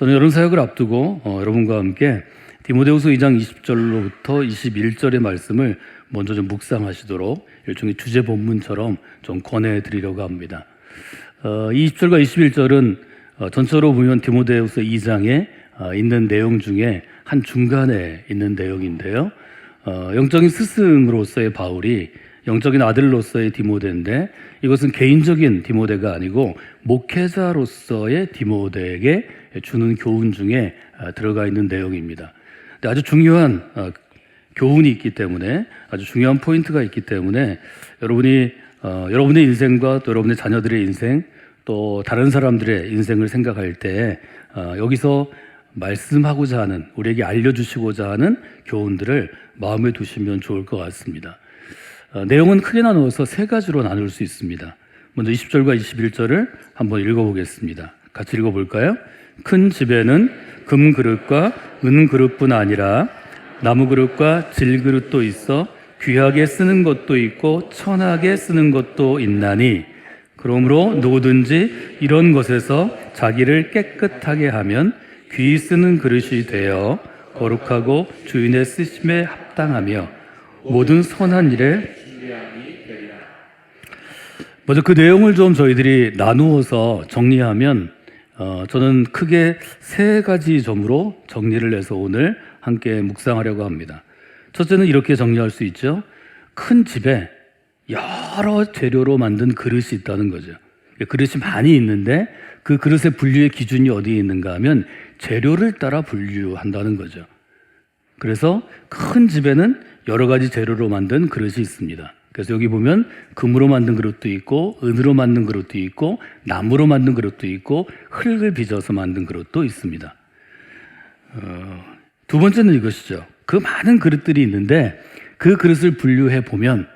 저는 여름 사역을 앞두고 여러분과 함께 디모데후서 2장 20절로부터 21절의 말씀을 먼저 좀 묵상하시도록 일종의 주제 본문처럼 좀 권해드리려고 합니다. 20절과 21절은 전체로 보면 디모데후서 2장에 있는 내용 중에 한 중간에 있는 내용인데요. 영적인 스승으로서의 바울이 영적인 아들로서의 디모데인데, 이것은 개인적인 디모데가 아니고 목회자로서의 디모데에게 주는 교훈 중에 들어가 있는 내용입니다. 아주 중요한 교훈이 있기 때문에, 아주 중요한 포인트가 있기 때문에 여러분이 여러분의 인생과 또 여러분의 자녀들의 인생, 또 다른 사람들의 인생을 생각할 때 여기서 말씀하고자 하는, 우리에게 알려주시고자 하는 교훈들을 마음에 두시면 좋을 것 같습니다. 내용은 크게 나누어서 세 가지로 나눌 수 있습니다. 먼저 20절과 21절을 한번 읽어보겠습니다. 같이 읽어볼까요? 큰 집에는 금 그릇과 은 그릇뿐 아니라 나무 그릇과 질 그릇도 있어 귀하게 쓰는 것도 있고 천하게 쓰는 것도 있나니, 그러므로 누구든지 이런 것에서 자기를 깨끗하게 하면 귀히 쓰는 그릇이 되어 거룩하고 주인의 쓰심에 합당하며 모든 선한 일에, 먼저 그 내용을 좀 저희들이 나누어서 정리하면 저는 크게 세 가지 점으로 정리를 해서 오늘 함께 묵상하려고 합니다. 첫째는 이렇게 정리할 수 있죠. 큰 집에 여러 재료로 만든 그릇이 있다는 거죠. 그릇이 많이 있는데 그 그릇의 분류의 기준이 어디에 있는가 하면 재료를 따라 분류한다는 거죠. 그래서 큰 집에는 여러 가지 재료로 만든 그릇이 있습니다. 그래서 여기 보면 금으로 만든 그릇도 있고, 은으로 만든 그릇도 있고, 나무로 만든 그릇도 있고, 흙을 빚어서 만든 그릇도 있습니다. 두 번째는 이것이죠. 그 많은 그릇들이 있는데 그 그릇을 분류해 보면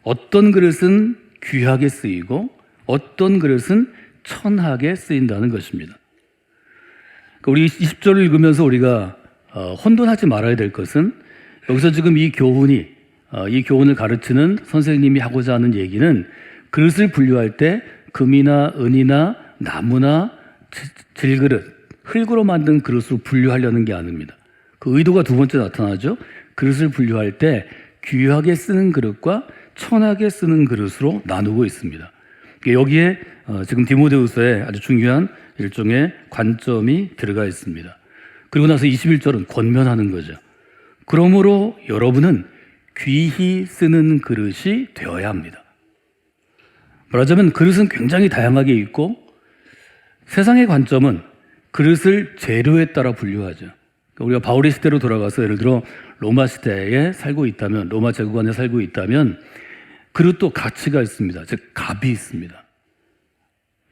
어떤 그릇은 귀하게 쓰이고 어떤 그릇은 천하게 쓰인다는 것입니다. 우리 20절을 읽으면서 우리가 혼돈하지 말아야 될 것은, 여기서 지금 이 교훈을 가르치는 선생님이 하고자 하는 얘기는 그릇을 분류할 때 금이나 은이나 나무나 질그릇, 흙으로 만든 그릇으로 분류하려는 게 아닙니다. 그 의도가 두 번째 나타나죠. 그릇을 분류할 때 귀하게 쓰는 그릇과 천하게 쓰는 그릇으로 나누고 있습니다. 여기에 지금 디모데후서에 아주 중요한 일종의 관점이 들어가 있습니다. 그리고 나서 21절은 권면하는 거죠. 그러므로 여러분은 귀히 쓰는 그릇이 되어야 합니다. 말하자면 그릇은 굉장히 다양하게 있고, 세상의 관점은 그릇을 재료에 따라 분류하죠. 우리가 바울의 시대로 돌아가서 예를 들어 로마 시대에 살고 있다면, 로마 제국 안에 살고 있다면 그릇도 가치가 있습니다. 즉 값이 있습니다.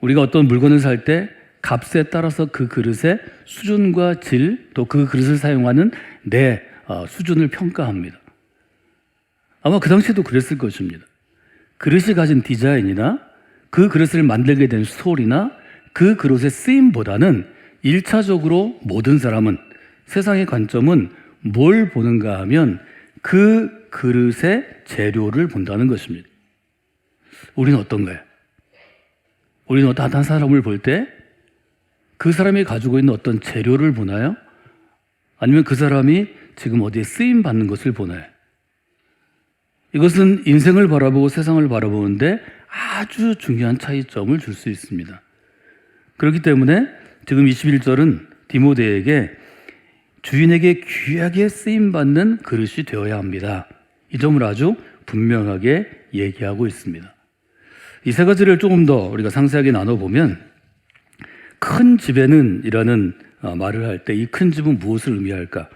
우리가 어떤 물건을 살 때 값에 따라서 그 그릇의 수준과 질, 또 그 그릇을 사용하는 내 수준을 평가합니다. 아마 그 당시에도 그랬을 것입니다. 그릇이 가진 디자인이나 그 그릇을 만들게 된 스토리나 그 그릇의 쓰임보다는 1차적으로 모든 사람은, 세상의 관점은 뭘 보는가 하면 그 그릇의 재료를 본다는 것입니다. 우리는 어떤가요? 우리는 어떤 한 사람을 볼 때 그 사람이 가지고 있는 어떤 재료를 보나요? 아니면 그 사람이 지금 어디에 쓰임 받는 것을 보나요? 이것은 인생을 바라보고 세상을 바라보는데 아주 중요한 차이점을 줄 수 있습니다. 그렇기 때문에 지금 21절은 디모데에게 주인에게 귀하게 쓰임받는 그릇이 되어야 합니다. 이 점을 아주 분명하게 얘기하고 있습니다. 이 세 가지를 조금 더 우리가 상세하게 나눠보면, 큰 집에는 이라는 말을 할 때 이 큰 집은 무엇을 의미할까?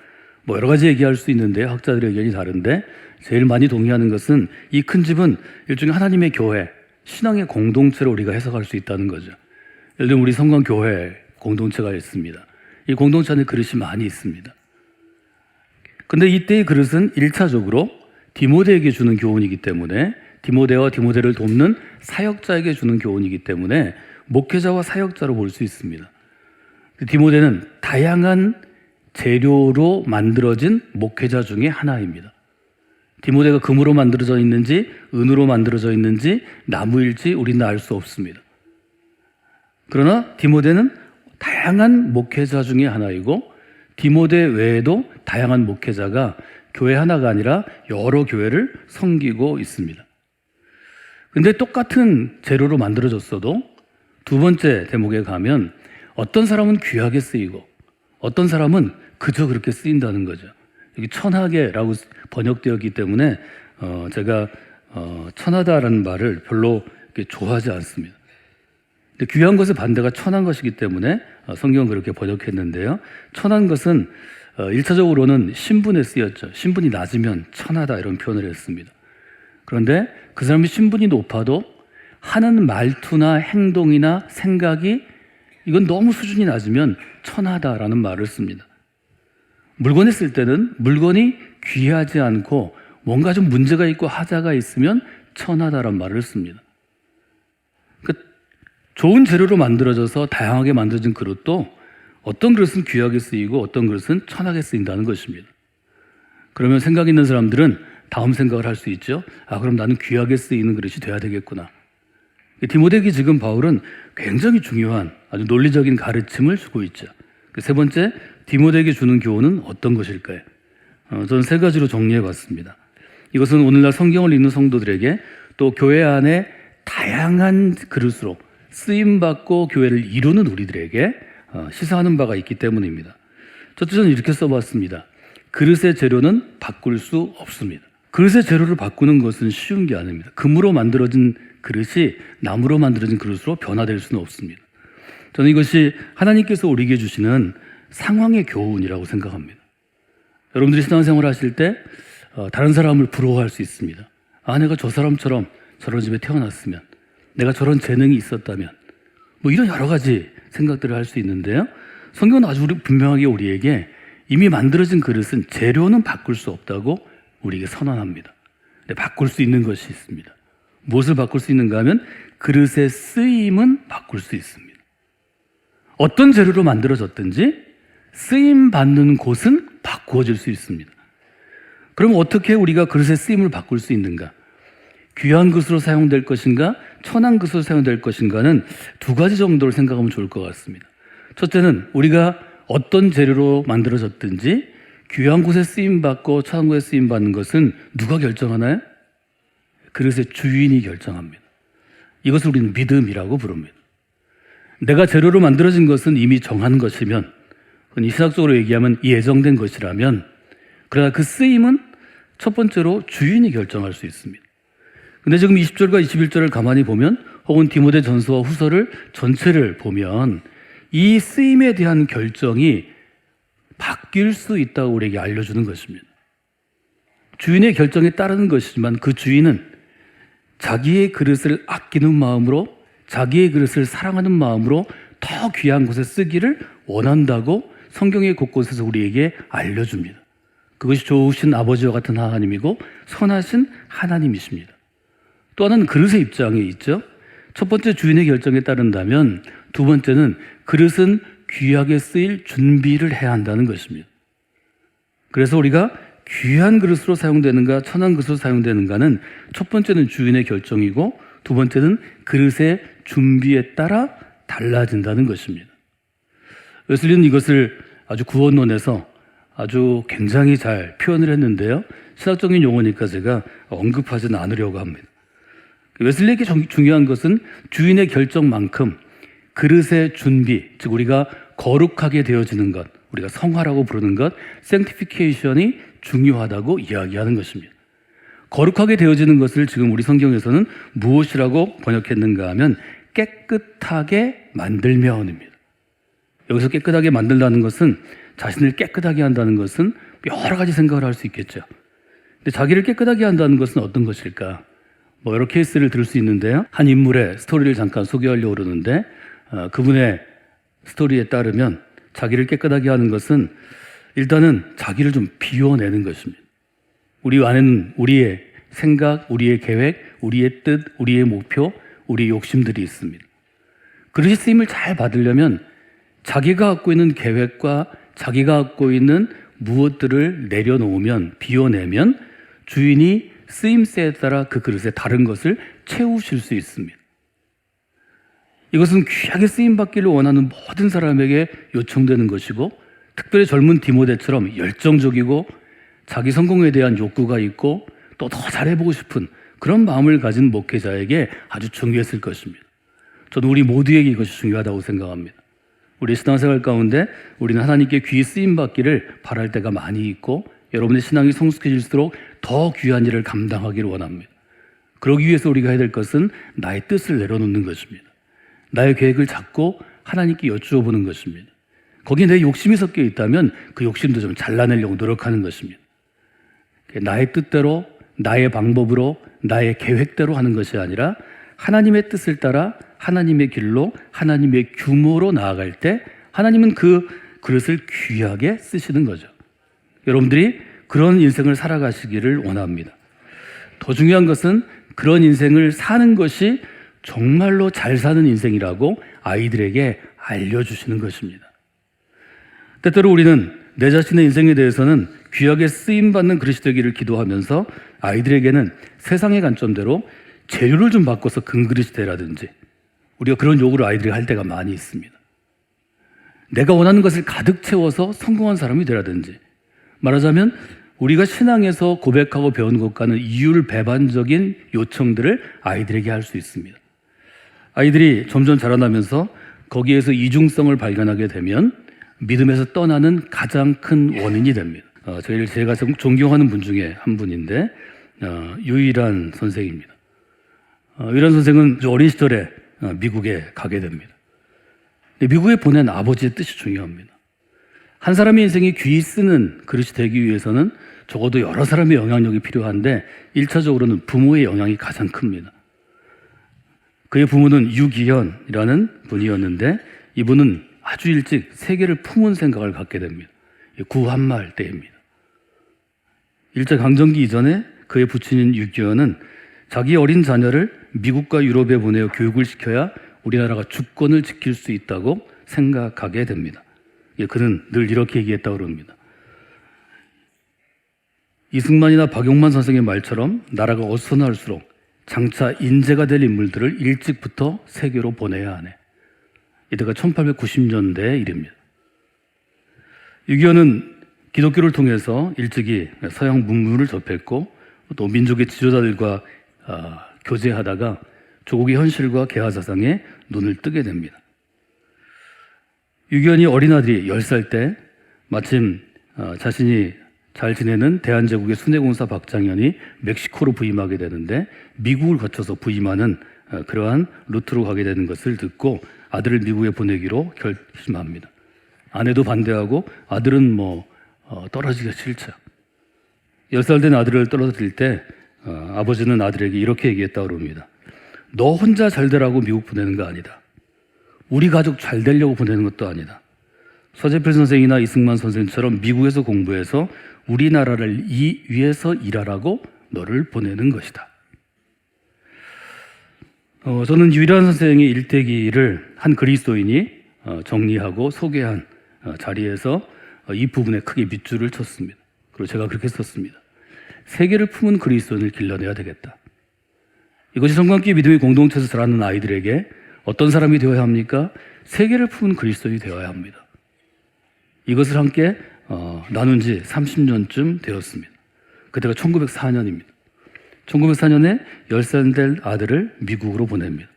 여러 가지 얘기할 수 있는데 학자들의 의견이 다른데, 제일 많이 동의하는 것은 이 큰 집은 일종의 하나님의 교회, 신앙의 공동체로 우리가 해석할 수 있다는 거죠. 예를 들면 우리 성광교회 공동체가 있습니다. 이 공동체 안에 그릇이 많이 있습니다. 그런데 이때의 그릇은 1차적으로 디모데에게 주는 교훈이기 때문에, 디모데와 디모데를 돕는 사역자에게 주는 교훈이기 때문에 목회자와 사역자로 볼 수 있습니다. 디모데는 다양한 재료로 만들어진 목회자 중에 하나입니다. 디모데가 금으로 만들어져 있는지 은으로 만들어져 있는지 나무일지 우리는 알 수 없습니다. 그러나 디모데는 다양한 목회자 중에 하나이고 디모데 외에도 다양한 목회자가 교회 하나가 아니라 여러 교회를 섬기고 있습니다. 근데 똑같은 재료로 만들어졌어도 두 번째 대목에 가면 어떤 사람은 귀하게 쓰이고 어떤 사람은 그저 그렇게 쓰인다는 거죠. 여기 천하게라고 번역되었기 때문에 제가 천하다라는 말을 별로 좋아하지 않습니다. 근데 귀한 것의 반대가 천한 것이기 때문에 성경은 그렇게 번역했는데요. 천한 것은 1차적으로는 신분에 쓰였죠. 신분이 낮으면 천하다 이런 표현을 했습니다. 그런데 그 사람이 신분이 높아도 하는 말투나 행동이나 생각이 이건 너무 수준이 낮으면 천하다라는 말을 씁니다. 물건에 쓸 때는 물건이 귀하지 않고 뭔가 좀 문제가 있고 하자가 있으면 천하다라는 말을 씁니다. 좋은 재료로 만들어져서 다양하게 만들어진 그릇도 어떤 그릇은 귀하게 쓰이고 어떤 그릇은 천하게 쓰인다는 것입니다. 그러면 생각 있는 사람들은 다음 생각을 할 수 있죠. 그럼 나는 귀하게 쓰이는 그릇이 돼야 되겠구나. 디모데에게 지금 바울은 굉장히 중요한 아주 논리적인 가르침을 주고 있죠. 세 번째, 디모데에게 주는 교훈은 어떤 것일까요? 저는 세 가지로 정리해 봤습니다. 이것은 오늘날 성경을 읽는 성도들에게 또 교회 안에 다양한 그릇으로 쓰임받고 교회를 이루는 우리들에게 시사하는 바가 있기 때문입니다. 첫째는 이렇게 써봤습니다. 그릇의 재료는 바꿀 수 없습니다. 그릇의 재료를 바꾸는 것은 쉬운 게 아닙니다. 금으로 만들어진 그릇이 나무로 만들어진 그릇으로 변화될 수는 없습니다. 저는 이것이 하나님께서 우리에게 주시는 상황의 교훈이라고 생각합니다. 여러분들이 신앙생활 하실 때 다른 사람을 부러워할 수 있습니다. 내가 저 사람처럼 저런 집에 태어났으면, 내가 저런 재능이 있었다면, 이런 여러 가지 생각들을 할 수 있는데요. 성경은 아주 분명하게 우리에게 이미 만들어진 그릇은 재료는 바꿀 수 없다고 우리에게 선언합니다. 근데 바꿀 수 있는 것이 있습니다. 무엇을 바꿀 수 있는가 하면 그릇의 쓰임은 바꿀 수 있습니다. 어떤 재료로 만들어졌든지 쓰임 받는 곳은 바꾸어질 수 있습니다. 그럼 어떻게 우리가 그릇의 쓰임을 바꿀 수 있는가? 귀한 그릇으로 사용될 것인가, 천한 그릇으로 사용될 것인가는 두 가지 정도를 생각하면 좋을 것 같습니다. 첫째는 우리가 어떤 재료로 만들어졌든지 귀한 곳에 쓰임받고 천한 곳에 쓰임받는 것은 누가 결정하나요? 그릇의 주인이 결정합니다. 이것을 우리는 믿음이라고 부릅니다. 내가 재료로 만들어진 것은 이미 정한 것이면, 이 신학적으로 얘기하면 예정된 것이라면, 그러나 그 쓰임은 첫 번째로 주인이 결정할 수 있습니다. 근데 지금 20절과 21절을 가만히 보면, 혹은 디모데 전서와 후서를 전체를 보면 이 쓰임에 대한 결정이 바뀔 수 있다고 우리에게 알려주는 것입니다. 주인의 결정에 따르는 것이지만 그 주인은 자기의 그릇을 아끼는 마음으로, 자기의 그릇을 사랑하는 마음으로 더 귀한 곳에 쓰기를 원한다고 성경의 곳곳에서 우리에게 알려줍니다. 그것이 좋으신 아버지와 같은 하나님이고 선하신 하나님이십니다. 또 하나는 그릇의 입장에 있죠. 첫 번째 주인의 결정에 따른다면 두 번째는 그릇은 귀하게 쓰일 준비를 해야 한다는 것입니다. 그래서 우리가 귀한 그릇으로 사용되는가 천한 그릇으로 사용되는가는 첫 번째는 주인의 결정이고 두 번째는 그릇의 준비에 따라 달라진다는 것입니다. 웨슬리는 이것을 아주 구원론에서 아주 굉장히 잘 표현을 했는데요. 신학적인 용어니까 제가 언급하지는 않으려고 합니다. 웨슬리에게 중요한 것은 주인의 결정만큼 그릇의 준비, 즉 우리가 거룩하게 되어지는 것, 우리가 성화라고 부르는 것, sanctification이 중요하다고 이야기하는 것입니다. 거룩하게 되어지는 것을 지금 우리 성경에서는 무엇이라고 번역했는가 하면 깨끗하게 만들며입니다. 여기서 깨끗하게 만들다는 것은 자신을 깨끗하게 한다는 것은 여러 가지 생각을 할 수 있겠죠. 근데 자기를 깨끗하게 한다는 것은 어떤 것일까? 여러 케이스를 들을 수 있는데요. 한 인물의 스토리를 잠깐 소개하려고 그러는데 그분의 스토리에 따르면 자기를 깨끗하게 하는 것은 일단은 자기를 좀 비워내는 것입니다. 우리 안에는 우리의 생각, 우리의 계획, 우리의 뜻, 우리의 목표, 우리의 욕심들이 있습니다. 그릇이 쓰임을 잘 받으려면 자기가 갖고 있는 계획과 자기가 갖고 있는 무엇들을 내려놓으면, 비워내면 주인이 쓰임새에 따라 그 그릇에 다른 것을 채우실 수 있습니다. 이것은 귀하게 쓰임받기를 원하는 모든 사람에게 요청되는 것이고, 특별히 젊은 디모데처럼 열정적이고 자기 성공에 대한 욕구가 있고 또 더 잘해보고 싶은 그런 마음을 가진 목회자에게 아주 중요했을 것입니다. 저는 우리 모두에게 이것이 중요하다고 생각합니다. 우리 신앙생활 가운데 우리는 하나님께 귀히 쓰임받기를 바랄 때가 많이 있고, 여러분의 신앙이 성숙해질수록 더 귀한 일을 감당하기를 원합니다. 그러기 위해서 우리가 해야 될 것은 나의 뜻을 내려놓는 것입니다. 나의 계획을 잡고 하나님께 여쭈어보는 것입니다. 거기에 내 욕심이 섞여 있다면 그 욕심도 좀 잘라내려고 노력하는 것입니다. 나의 뜻대로, 나의 방법으로, 나의 계획대로 하는 것이 아니라 하나님의 뜻을 따라 하나님의 길로, 하나님의 규모로 나아갈 때 하나님은 그 그릇을 귀하게 쓰시는 거죠. 여러분들이 그런 인생을 살아가시기를 원합니다. 더 중요한 것은 그런 인생을 사는 것이 정말로 잘 사는 인생이라고 아이들에게 알려주시는 것입니다. 때때로 우리는 내 자신의 인생에 대해서는 귀하게 쓰임받는 그릇이 되기를 기도하면서 아이들에게는 세상의 관점대로 재료를 좀 바꿔서 금그릇이 되라든지, 우리가 그런 요구를 아이들이 할 때가 많이 있습니다. 내가 원하는 것을 가득 채워서 성공한 사람이 되라든지, 말하자면 우리가 신앙에서 고백하고 배운 것과는 이율배반적인 요청들을 아이들에게 할 수 있습니다. 아이들이 점점 자라나면서 거기에서 이중성을 발견하게 되면 믿음에서 떠나는 가장 큰 원인이 됩니다. 제가 존경하는 분 중에 한 분인데 유일한 선생입니다. 유일한 선생은 어린 시절에 미국에 가게 됩니다. 미국에 보낸 아버지의 뜻이 중요합니다. 한 사람의 인생이 귀히 쓰는 그릇이 되기 위해서는 적어도 여러 사람의 영향력이 필요한데 1차적으로는 부모의 영향이 가장 큽니다. 그의 부모는 유기현이라는 분이었는데 이분은 아주 일찍 세계를 품은 생각을 갖게 됩니다. 구한말 때입니다. 일제강점기 이전에 그의 부친인 유기현은 자기 어린 자녀를 미국과 유럽에 보내어 교육을 시켜야 우리나라가 주권을 지킬 수 있다고 생각하게 됩니다. 그는 늘 이렇게 얘기했다고 합니다. 이승만이나 박용만 선생의 말처럼 나라가 어수선할수록 장차 인재가 될 인물들을 일찍부터 세계로 보내야 하네. 이때가 1890년대 일입니다. 유기현은 기독교를 통해서 일찍이 서양 문물을 접했고 또 민족의 지도자들과 교제하다가 조국의 현실과 개화사상에 눈을 뜨게 됩니다. 유기현이 어린 아들이 10살 때 마침 자신이 잘 지내는 대한제국의 순회공사 박장현이 멕시코로 부임하게 되는데 미국을 거쳐서 부임하는 그러한 루트로 가게 되는 것을 듣고 아들을 미국에 보내기로 결심합니다. 아내도 반대하고 아들은 떨어지기가 싫죠. 10살 된 아들을 떨어뜨릴 때 아버지는 아들에게 이렇게 얘기했다고 합니다. 너 혼자 잘 되라고 미국 보내는 거 아니다. 우리 가족 잘 되려고 보내는 것도 아니다. 서재필 선생이나 이승만 선생처럼 미국에서 공부해서 우리나라를 위해서 일하라고 너를 보내는 것이다. 저는 유일한 선생의 일대기를 한 그리스도인이 정리하고 소개한 자리에서 이 부분에 크게 밑줄을 쳤습니다. 그리고 제가 그렇게 썼습니다. 세계를 품은 그리스도인을 길러내야 되겠다. 이것이 성관계 믿음의 공동체에서 자라는 아이들에게 어떤 사람이 되어야 합니까? 세계를 품은 그리스도인이 되어야 합니다. 이것을 함께 나눈 지 30년쯤 되었습니다. 그때가 1904년입니다. 1904년에 10살 된 아들을 미국으로 보냅니다.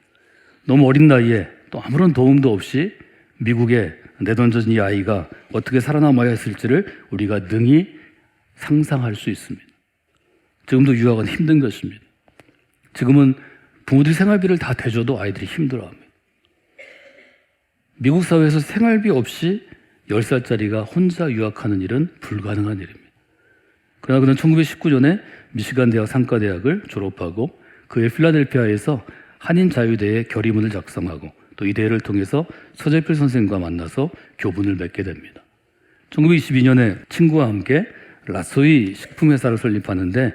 너무 어린 나이에 또 아무런 도움도 없이 미국에 내던져진 이 아이가 어떻게 살아남아야 했을지를 우리가 능히 상상할 수 있습니다. 지금도 유학은 힘든 것입니다. 지금은 부모들이 생활비를 다 대줘도 아이들이 힘들어합니다. 미국 사회에서 생활비 없이 10살짜리가 혼자 유학하는 일은 불가능한 일입니다. 그러나 그는 1919년에 미시간 대학 상가대학을 졸업하고 그의 필라델피아에서 한인자유대의 결의문을 작성하고 또 이 대회를 통해서 서재필 선생과 만나서 교분을 맺게 됩니다. 1922년에 친구와 함께 라소이 식품회사를 설립하는데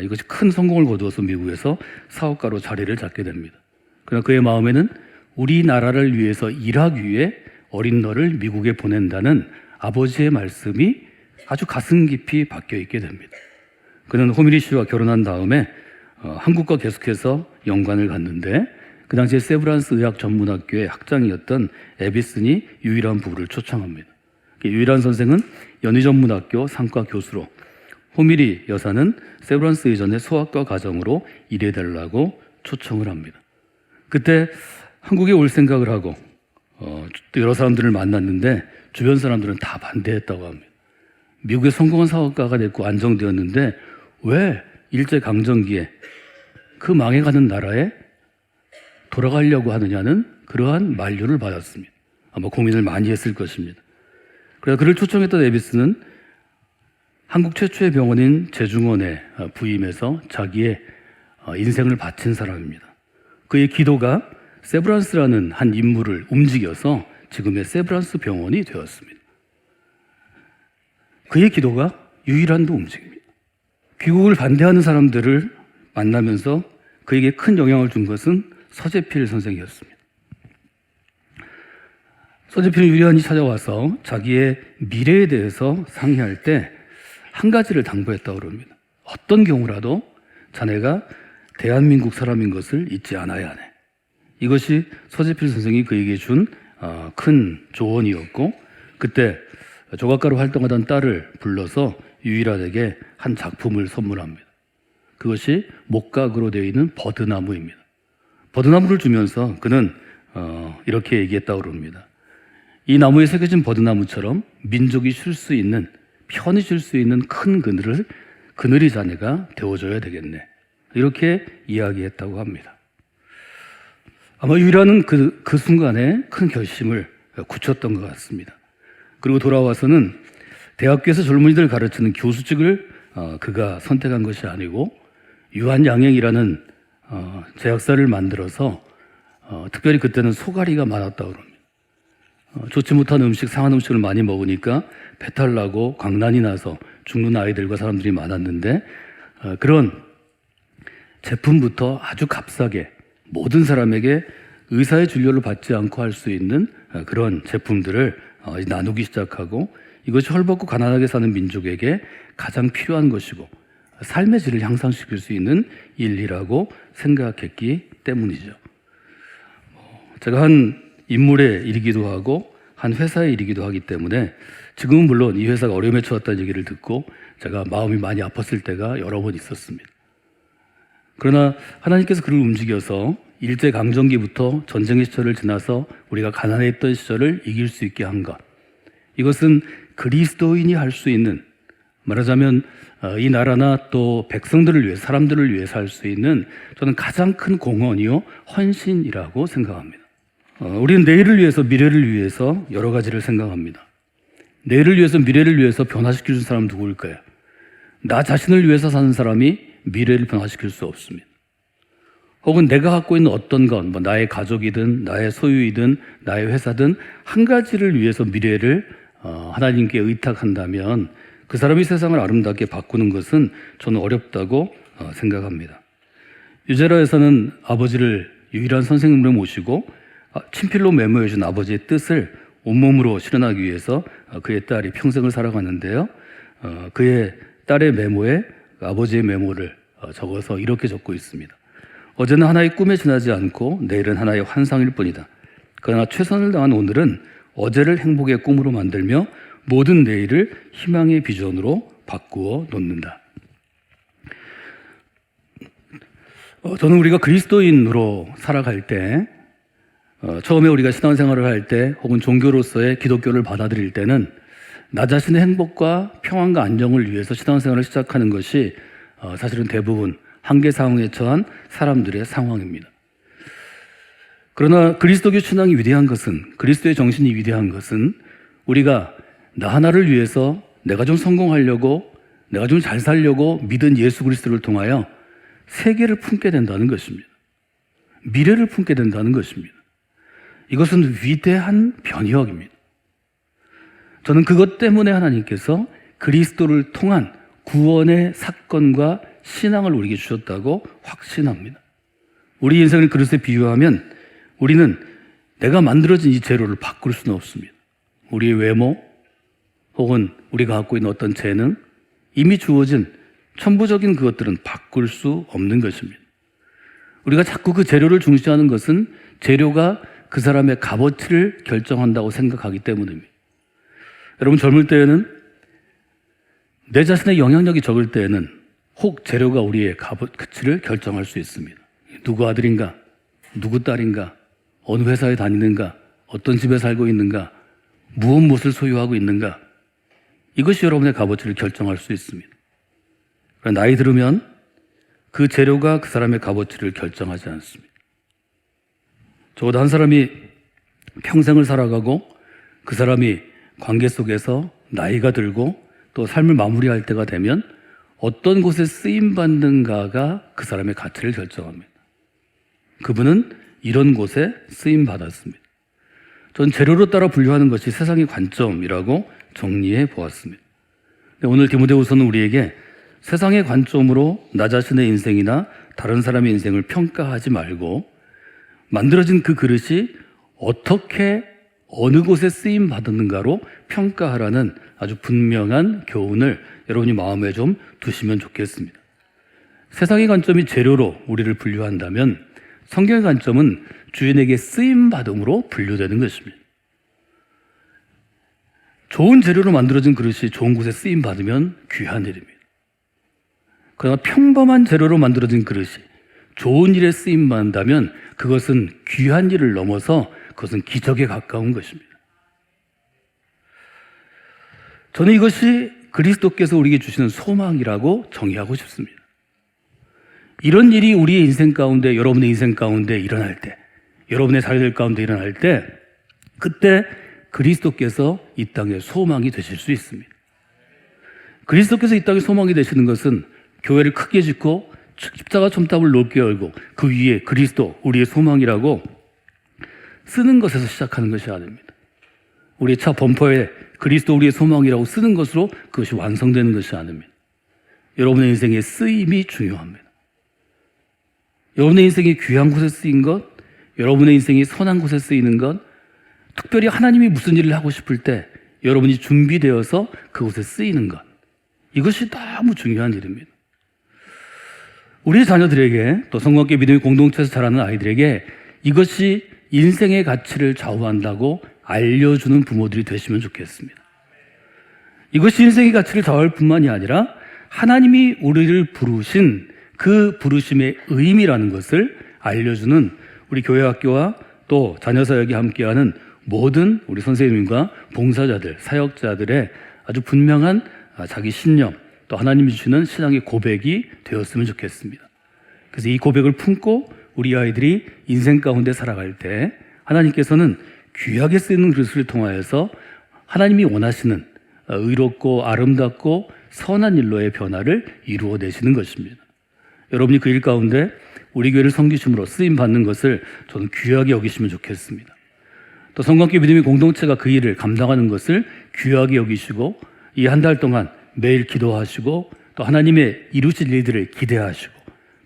이것이 큰 성공을 거두어서 미국에서 사업가로 자리를 잡게 됩니다. 그러나 그의 마음에는 우리나라를 위해서 일하기 위해 어린 너를 미국에 보낸다는 아버지의 말씀이 아주 가슴 깊이 박혀 있게 됩니다. 그는 호미리 씨와 결혼한 다음에 한국과 계속해서 연관을 갖는데 그 당시에 세브란스 의학 전문학교의 학장이었던 에비슨이 유일한 부부를 초청합니다. 유일한 선생은 연희전문학교 상과 교수로, 호미리 여사는 세브란스 의전의 소아과 과정으로 일해달라고 초청을 합니다. 그때 한국에 올 생각을 하고 여러 사람들을 만났는데 주변 사람들은 다 반대했다고 합니다. 미국의 성공한 사업가가 됐고 안정되었는데 왜 일제강점기에 그 망해가는 나라에 돌아가려고 하느냐는 그러한 만류를 받았습니다. 아마 고민을 많이 했을 것입니다. 그래서 그를 초청했던 에비스는 한국 최초의 병원인 제중원에 부임해서 자기의 인생을 바친 사람입니다. 그의 기도가 세브란스라는 한 인물을 움직여서 지금의 세브란스 병원이 되었습니다. 그의 기도가 유일한도 움직입니다. 귀국을 반대하는 사람들을 만나면서 그에게 큰 영향을 준 것은 서재필 선생이었습니다. 서재필은 유리한이 찾아와서 자기의 미래에 대해서 상의할 때 한 가지를 당부했다고 합니다. 어떤 경우라도 자네가 대한민국 사람인 것을 잊지 않아야 하네. 이것이 서재필 선생이 그에게 준 큰 조언이었고, 그때 조각가로 활동하던 딸을 불러서 유일한에게 한 작품을 선물합니다. 그것이 목각으로 되어 있는 버드나무입니다. 버드나무를 주면서 그는 이렇게 얘기했다고 합니다. 이 나무에 새겨진 버드나무처럼 민족이 쉴 수 있는, 편히 쉴 수 있는 큰 그늘이 자네가 되어줘야 되겠네. 이렇게 이야기했다고 합니다. 아마 유일한은 그 순간에 큰 결심을 굳혔던 것 같습니다. 그리고 돌아와서는 대학교에서 젊은이들 가르치는 교수직을 그가 선택한 것이 아니고 유한양행이라는 제약사를 만들어서 특별히 그때는 소가리가 많았다고 합니다. 좋지 못한 음식, 상한 음식을 많이 먹으니까 배탈 나고 광난이 나서 죽는 아이들과 사람들이 많았는데 그런 제품부터 아주 값싸게 모든 사람에게 의사의 진료를 받지 않고 할 수 있는 그런 제품들을 나누기 시작하고, 이것이 헐벗고 가난하게 사는 민족에게 가장 필요한 것이고 삶의 질을 향상시킬 수 있는 일이라고 생각했기 때문이죠. 제가 한 인물의 일이기도 하고 한 회사의 일이기도 하기 때문에 지금은 물론 이 회사가 어려움에 처했다는 얘기를 듣고 제가 마음이 많이 아팠을 때가 여러 번 있었습니다. 그러나 하나님께서 그를 움직여서 일제강점기부터 전쟁의 시절을 지나서 우리가 가난했던 시절을 이길 수 있게 한 것, 이것은 그리스도인이 할 수 있는, 말하자면 이 나라나 또 백성들을 위해, 사람들을 위해서 할 수 있는 저는 가장 큰 공헌이요 헌신이라고 생각합니다. 우리는 내일을 위해서, 미래를 위해서 여러 가지를 생각합니다. 내일을 위해서, 미래를 위해서 변화시킬 수 있는 사람은 누구일까요? 나 자신을 위해서 사는 사람이 미래를 변화시킬 수 없습니다. 혹은 내가 갖고 있는 어떤 것, 나의 가족이든 나의 소유이든 나의 회사든 한 가지를 위해서 미래를 하나님께 의탁한다면 그 사람이 세상을 아름답게 바꾸는 것은 저는 어렵다고 생각합니다. 유제라에서는 아버지를 유일한 선생님으로 모시고 친필로 메모해 준 아버지의 뜻을 온몸으로 실현하기 위해서 그의 딸이 평생을 살아가는데요. 그의 딸의 메모에 아버지의 메모를 적어서 이렇게 적고 있습니다. 어제는 하나의 꿈에 지나지 않고 내일은 하나의 환상일 뿐이다. 그러나 최선을 다한 오늘은 어제를 행복의 꿈으로 만들며 모든 내일을 희망의 비전으로 바꾸어 놓는다. 저는 우리가 그리스도인으로 살아갈 때, 처음에 우리가 신앙생활을 할 때 혹은 종교로서의 기독교를 받아들일 때는 나 자신의 행복과 평안과 안정을 위해서 신앙생활을 시작하는 것이 사실은 대부분 한계 상황에 처한 사람들의 상황입니다. 그러나 그리스도교 신앙이 위대한 것은, 그리스도의 정신이 위대한 것은 우리가 나 하나를 위해서 내가 좀 성공하려고, 내가 좀 잘 살려고 믿은 예수 그리스도를 통하여 세계를 품게 된다는 것입니다. 미래를 품게 된다는 것입니다. 이것은 위대한 변혁입니다. 저는 그것 때문에 하나님께서 그리스도를 통한 구원의 사건과 신앙을 우리에게 주셨다고 확신합니다. 우리 인생을 그릇에 비유하면 우리는 내가 만들어진 이 재료를 바꿀 수는 없습니다. 우리의 외모 혹은 우리가 갖고 있는 어떤 재능, 이미 주어진 천부적인 그것들은 바꿀 수 없는 것입니다. 우리가 자꾸 그 재료를 중시하는 것은 재료가 그 사람의 값어치를 결정한다고 생각하기 때문입니다. 여러분, 젊을 때에는 내 자신의 영향력이 적을 때에는 혹 재료가 우리의 값어치를 결정할 수 있습니다. 누구 아들인가? 누구 딸인가? 어느 회사에 다니는가? 어떤 집에 살고 있는가? 무엇을 소유하고 있는가? 이것이 여러분의 값어치를 결정할 수 있습니다. 그러나 나이 들으면 그 재료가 그 사람의 값어치를 결정하지 않습니다. 적어도 한 사람이 평생을 살아가고 그 사람이 관계 속에서 나이가 들고 또 삶을 마무리할 때가 되면 어떤 곳에 쓰임받는가가 그 사람의 가치를 결정합니다. 그분은 이런 곳에 쓰임받았습니다. 전 재료로 따라 분류하는 것이 세상의 관점이라고 정리해 보았습니다. 오늘 디모데후서는 우리에게 세상의 관점으로 나 자신의 인생이나 다른 사람의 인생을 평가하지 말고 만들어진 그 그릇이 어떻게 어느 곳에 쓰임 받았는가로 평가하라는 아주 분명한 교훈을 여러분이 마음에 좀 두시면 좋겠습니다. 세상의 관점이 재료로 우리를 분류한다면 성경의 관점은 주인에게 쓰임 받음으로 분류되는 것입니다. 좋은 재료로 만들어진 그릇이 좋은 곳에 쓰임 받으면 귀한 일입니다. 그러나 평범한 재료로 만들어진 그릇이 좋은 일에 쓰임 받는다면 그것은 귀한 일을 넘어서 그것은 기적에 가까운 것입니다. 저는 이것이 그리스도께서 우리에게 주시는 소망이라고 정의하고 싶습니다. 이런 일이 우리의 인생 가운데, 여러분의 인생 가운데 일어날 때, 여러분의 삶 가운데 일어날 때, 그때 그리스도께서 이 땅에 소망이 되실 수 있습니다. 그리스도께서 이 땅에 소망이 되시는 것은 교회를 크게 짓고 십자가 첨탑을 높게 열고 그 위에 그리스도, 우리의 소망이라고 쓰는 것에서 시작하는 것이 아닙니다. 우리의 차 범퍼에 그리스도 우리의 소망이라고 쓰는 것으로 그것이 완성되는 것이 아닙니다. 여러분의 인생의 쓰임이 중요합니다. 여러분의 인생이 귀한 곳에 쓰인 것, 여러분의 인생이 선한 곳에 쓰이는 것, 특별히 하나님이 무슨 일을 하고 싶을 때 여러분이 준비되어서 그곳에 쓰이는 것, 이것이 너무 중요한 일입니다. 우리 자녀들에게 또 성공학교 믿음의 공동체에서 자라는 아이들에게 이것이 인생의 가치를 좌우한다고 알려주는 부모들이 되시면 좋겠습니다. 이것이 인생의 가치를 좌우할 뿐만이 아니라 하나님이 우리를 부르신 그 부르심의 의미라는 것을 알려주는 우리 교회학교와 또 자녀사역에 함께하는 모든 우리 선생님과 봉사자들, 사역자들의 아주 분명한 자기 신념, 또 하나님이 주시는 신앙의 고백이 되었으면 좋겠습니다. 그래서 이 고백을 품고 우리 아이들이 인생 가운데 살아갈 때 하나님께서는 귀하게 쓰이는 그릇을 통하여서 하나님이 원하시는 의롭고 아름답고 선한 일로의 변화를 이루어내시는 것입니다. 여러분이 그 일 가운데 우리 교회를 섬기심으로 쓰임받는 것을 저는 귀하게 여기시면 좋겠습니다. 또 성광교 믿음의 공동체가 그 일을 감당하는 것을 귀하게 여기시고 이 한 달 동안 매일 기도하시고 또 하나님의 이루실 일들을 기대하시고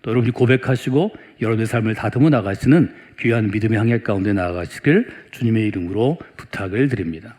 또 여러분이 고백하시고 여러분의 삶을 다듬어 나가시는 귀한 믿음의 항해 가운데 나아가시길 주님의 이름으로 부탁을 드립니다.